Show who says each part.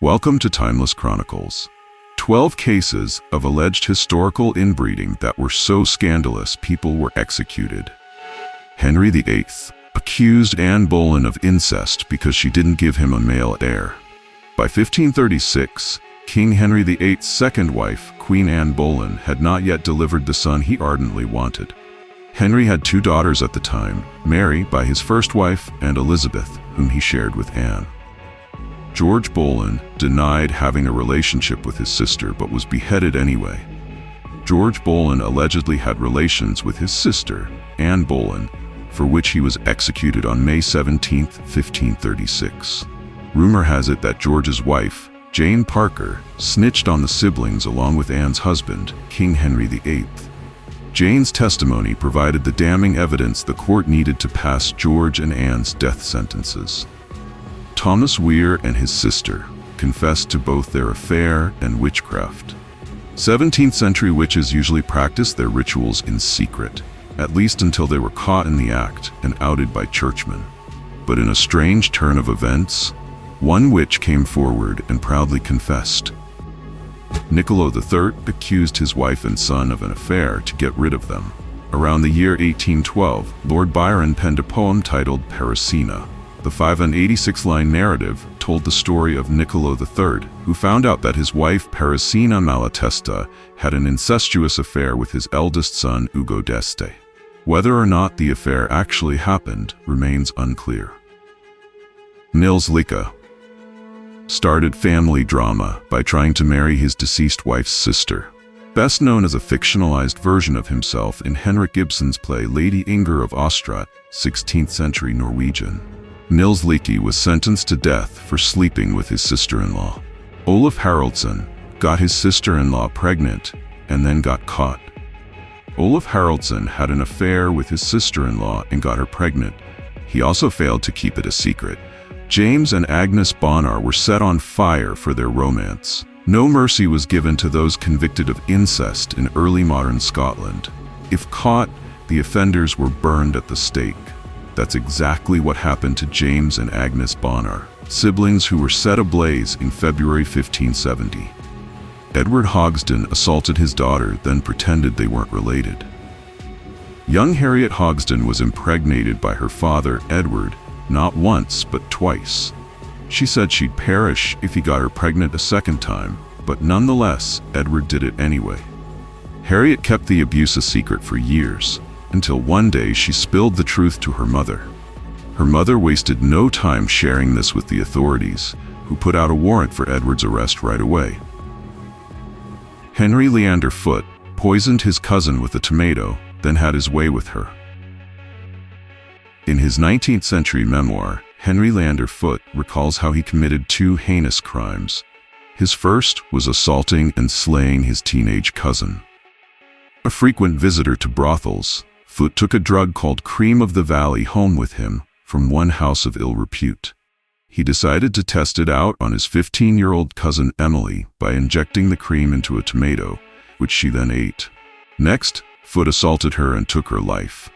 Speaker 1: Welcome to Timeless Chronicles. 12 cases of alleged historical inbreeding that were so scandalous people were executed. Henry VIII accused Anne Boleyn of incest because she didn't give him a male heir. By 1536, King Henry VIII's second wife, Queen Anne Boleyn, had not yet delivered the son he ardently wanted. Henry had two daughters at the time, Mary by his first wife and Elizabeth, whom he shared with Anne. George Boleyn denied having a relationship with his sister but was beheaded anyway. George Boleyn allegedly had relations with his sister, Anne Boleyn, for which he was executed on May 17, 1536. Rumor has it that George's wife, Jane Parker, snitched on the siblings along with Anne's husband, King Henry VIII. Jane's testimony provided the damning evidence the court needed to pass George and Anne's death sentences. Thomas Weir and his sister confessed to both their affair and witchcraft. 17th century witches usually practiced their rituals in secret, at least until they were caught in the act and outed by churchmen. But in a strange turn of events, one witch came forward and proudly confessed. Niccolo III accused his wife and son of an affair to get rid of them. Around the year 1812, Lord Byron penned a poem titled Parisina. The 586-line narrative told the story of Niccolo III, who found out that his wife Parisina Malatesta had an incestuous affair with his eldest son Ugo d'Este. Whether or not the affair actually happened remains unclear. Nils Lykke started family drama by trying to marry his deceased wife's sister. Best known as a fictionalized version of himself in Henrik Ibsen's play Lady Inger of Österreich, 16th century Norwegian. Nils Lykke was sentenced to death for sleeping with his sister-in-law. Olaf Haraldsson got his sister-in-law pregnant and then got caught. Olaf Haraldsson had an affair with his sister-in-law and got her pregnant. He also failed to keep it a secret. James and Agnes Bonnar were set on fire for their romance. No mercy was given to those convicted of incest in early modern Scotland. If caught, the offenders were burned at the stake. That's exactly what happened to James and Agnes Bonnar, siblings who were set ablaze in February 1570. Edward Hogsden assaulted his daughter, then pretended they weren't related. Young Harriet Hogsden was impregnated by her father, Edward, not once but twice. She said she'd perish if he got her pregnant a second time, but nonetheless, Edward did it anyway. Harriet kept the abuse a secret for years, until one day she spilled the truth to her mother. Her mother wasted no time sharing this with the authorities, who put out a warrant for Edward's arrest right away. Henry Leander Foote poisoned his cousin with a tomato, then had his way with her. In his 19th century memoir, Henry Leander Foote recalls how he committed two heinous crimes. His first was assaulting and slaying his teenage cousin. A frequent visitor to brothels, Foote took a drug called Cream of the Valley home with him from one house of ill repute. He decided to test it out on his 15-year-old cousin Emily by injecting the cream into a tomato, which she then ate. Next, Foote assaulted her and took her life.